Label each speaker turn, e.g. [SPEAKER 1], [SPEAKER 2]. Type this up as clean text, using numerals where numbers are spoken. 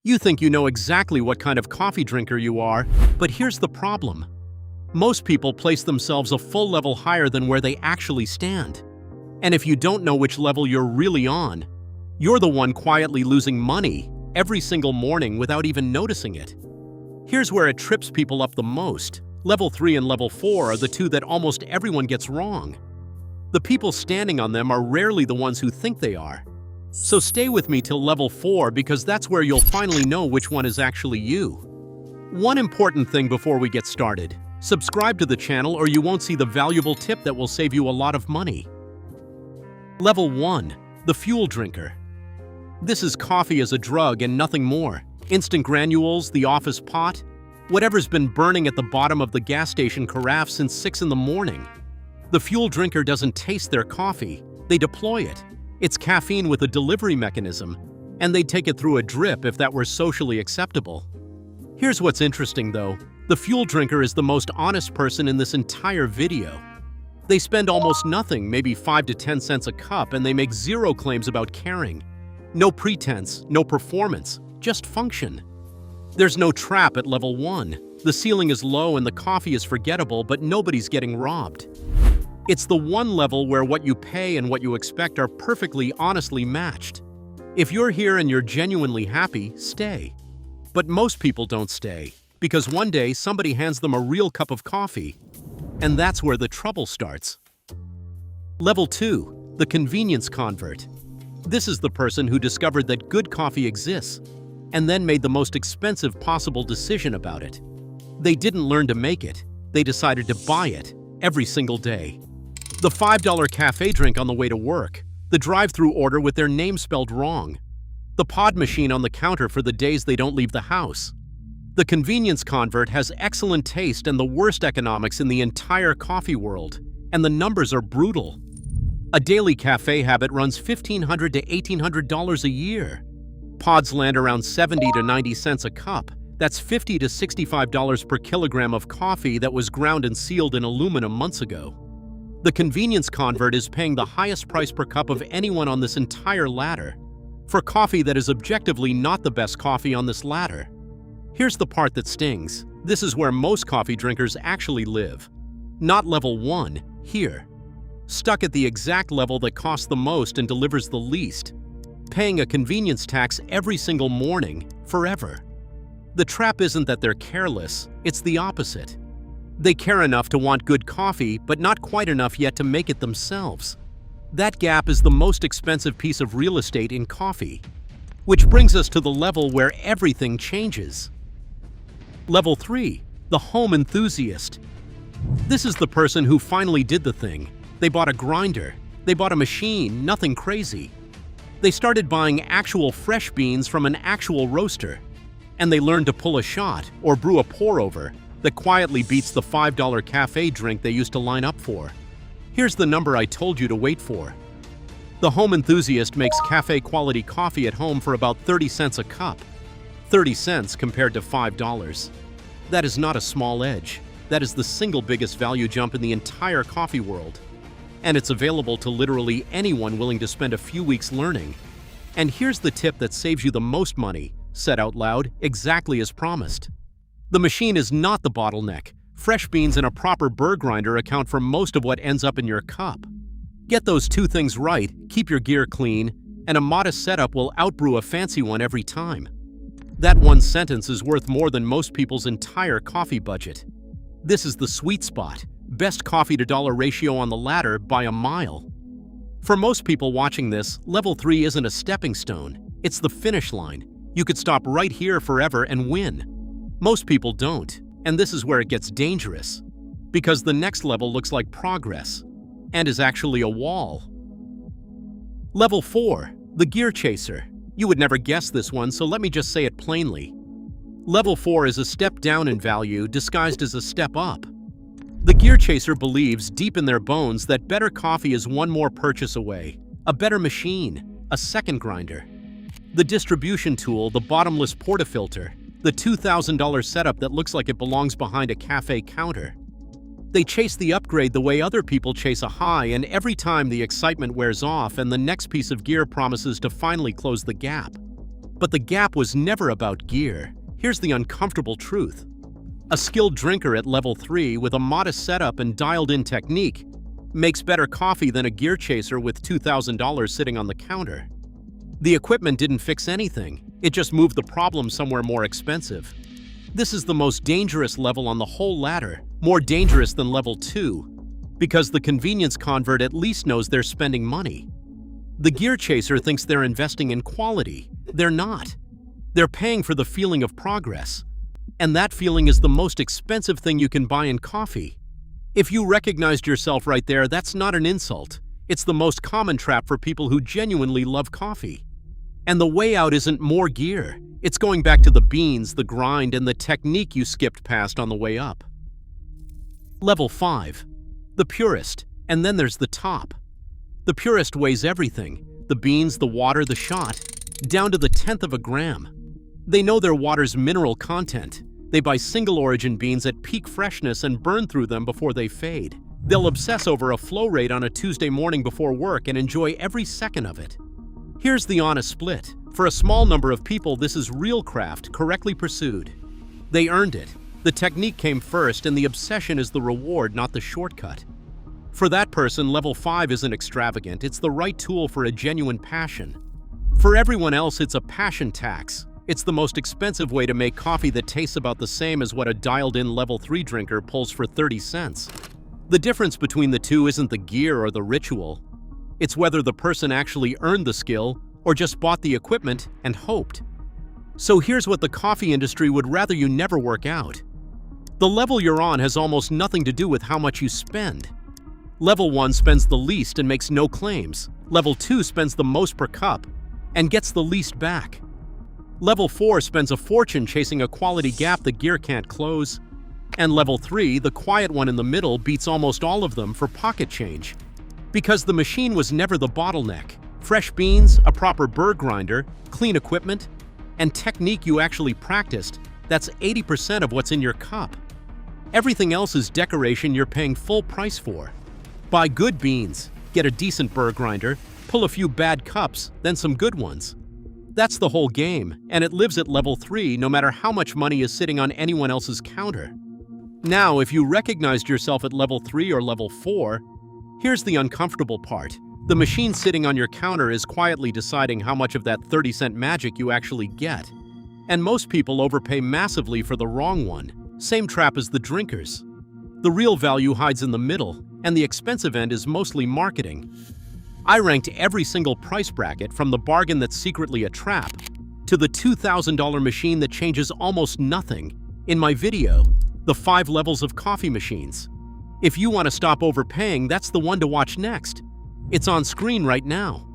[SPEAKER 1] You think you know exactly what kind of coffee drinker you are, but here's the problem. Most people place themselves a full level higher than where they actually stand. And if you don't know which level you're really on, you're the one quietly losing money every single morning without even noticing it. Here's where it trips people up the most. Level 3 and Level 4 are the two that almost everyone gets wrong. The people standing on them are rarely the ones who think they are. So stay with me till Level 4 because that's where you'll finally know which one is actually you. One important thing before we get started: subscribe to the channel or you won't see the valuable tip that will save you a lot of money. Level 1. The fuel drinker. This is coffee as a drug and nothing more. Instant granules, the office pot, whatever's been burning at the bottom of the gas station carafe since 6 in the morning. The fuel drinker doesn't taste their coffee, they deploy it. It's caffeine with a delivery mechanism, and they'd take it through a drip if that were socially acceptable. Here's what's interesting though. The fuel drinker is the most honest person in this entire video. They spend almost nothing, maybe 5 to 10 cents a cup, and they make zero claims about caring. No pretense, no performance, just function. There's no trap at Level 1. The ceiling is low and the coffee is forgettable, but nobody's getting robbed. It's the one level where what you pay and what you expect are perfectly honestly matched. If you're here and you're genuinely happy, stay. But most people don't stay, because one day somebody hands them a real cup of coffee, and that's where the trouble starts. Level 2. The convenience convert. This is the person who discovered that good coffee exists, and then made the most expensive possible decision about it. They didn't learn to make it, they decided to buy it every single day. The $5 cafe drink on the way to work, the drive-through order with their name spelled wrong, the pod machine on the counter for the days they don't leave the house. The convenience convert has excellent taste and the worst economics in the entire coffee world, and the numbers are brutal. A daily cafe habit runs $1,500 to $1,800 a year. Pods land around 70 to 90 cents a cup. That's $50 to $65 per kilogram of coffee that was ground and sealed in aluminum months ago. The convenience convert is paying the highest price per cup of anyone on this entire ladder, for coffee that is objectively not the best coffee on this ladder. Here's the part that stings. This is where most coffee drinkers actually live. Not Level 1, here. Stuck at the exact level that costs the most and delivers the least. Paying a convenience tax every single morning, forever. The trap isn't that they're careless, it's the opposite. They care enough to want good coffee, but not quite enough yet to make it themselves. That gap is the most expensive piece of real estate in coffee. Which brings us to the level where everything changes. Level 3. The home enthusiast. This is the person who finally did the thing. They bought a grinder. They bought a machine, nothing crazy. They started buying actual fresh beans from an actual roaster. And they learned to pull a shot, or brew a pour-over, that quietly beats the $5 cafe drink they used to line up for. Here's the number I told you to wait for. The home enthusiast makes cafe-quality coffee at home for about 30 cents a cup. 30 cents compared to $5. That is not a small edge. That is the single biggest value jump in the entire coffee world. And it's available to literally anyone willing to spend a few weeks learning. And here's the tip that saves you the most money, said out loud, exactly as promised. The machine is not the bottleneck. Fresh beans and a proper burr grinder account for most of what ends up in your cup. Get those two things right, keep your gear clean, and a modest setup will outbrew a fancy one every time. That one sentence is worth more than most people's entire coffee budget. This is the sweet spot. Best coffee to dollar ratio on the ladder by a mile. For most people watching this, Level 3 isn't a stepping stone. It's the finish line. You could stop right here forever and win. Most people don't, and this is where it gets dangerous. Because the next level looks like progress, and is actually a wall. Level 4. The gear chaser. You would never guess this one, so let me just say it plainly. Level 4 is a step down in value disguised as a step up. The gear chaser believes deep in their bones that better coffee is one more purchase away, a better machine, a second grinder. The distribution tool, the bottomless portafilter, the $2,000 setup that looks like it belongs behind a cafe counter. They chase the upgrade the way other people chase a high, and every time the excitement wears off and the next piece of gear promises to finally close the gap. But the gap was never about gear. Here's the uncomfortable truth. A skilled drinker at level 3 with a modest setup and dialed-in technique makes better coffee than a gear chaser with $2,000 sitting on the counter. The equipment didn't fix anything, it just moved the problem somewhere more expensive. This is the most dangerous level on the whole ladder, more dangerous than level 2, because the convenience convert at least knows they're spending money. The gear chaser thinks they're investing in quality. They're not. They're paying for the feeling of progress. And that feeling is the most expensive thing you can buy in coffee. If you recognized yourself right there, that's not an insult. It's the most common trap for people who genuinely love coffee. And the way out isn't more gear. It's going back to the beans, the grind, and the technique you skipped past on the way up. Level 5. The Purist. And then there's the top. The Purist weighs everything. The beans, the water, the shot, down to the 1/10 of a gram. They know their water's mineral content. They buy single-origin beans at peak freshness and burn through them before they fade. They'll obsess over a flow rate on a Tuesday morning before work and enjoy every second of it. Here's the honest split. For a small number of people, this is real craft, correctly pursued. They earned it. The technique came first, and the obsession is the reward, not the shortcut. For that person, level 5 isn't extravagant. It's the right tool for a genuine passion. For everyone else, it's a passion tax. It's the most expensive way to make coffee that tastes about the same as what a dialed-in level 3 drinker pulls for 30 cents. The difference between the two isn't the gear or the ritual. It's whether the person actually earned the skill or just bought the equipment and hoped. So here's what the coffee industry would rather you never work out. The level you're on has almost nothing to do with how much you spend. Level 1 spends the least and makes no claims. Level 2 spends the most per cup and gets the least back. Level 4 spends a fortune chasing a quality gap the gear can't close. And level 3, the quiet one in the middle, beats almost all of them for pocket change. Because the machine was never the bottleneck. Fresh beans, a proper burr grinder, clean equipment, and technique you actually practiced, that's 80% of what's in your cup. Everything else is decoration you're paying full price for. Buy good beans, get a decent burr grinder, pull a few bad cups, then some good ones. That's the whole game, and it lives at level 3 no matter how much money is sitting on anyone else's counter. Now, if you recognized yourself at level 3 or level 4, here's the uncomfortable part. The machine sitting on your counter is quietly deciding how much of that 30-cent magic you actually get. And most people overpay massively for the wrong one. Same trap as the drinkers. The real value hides in the middle, and the expensive end is mostly marketing. I ranked every single price bracket, from the bargain that's secretly a trap to the $2,000 machine that changes almost nothing, in my video, The 5 Levels of Coffee Machines. If you want to stop overpaying, that's the one to watch next. It's on screen right now.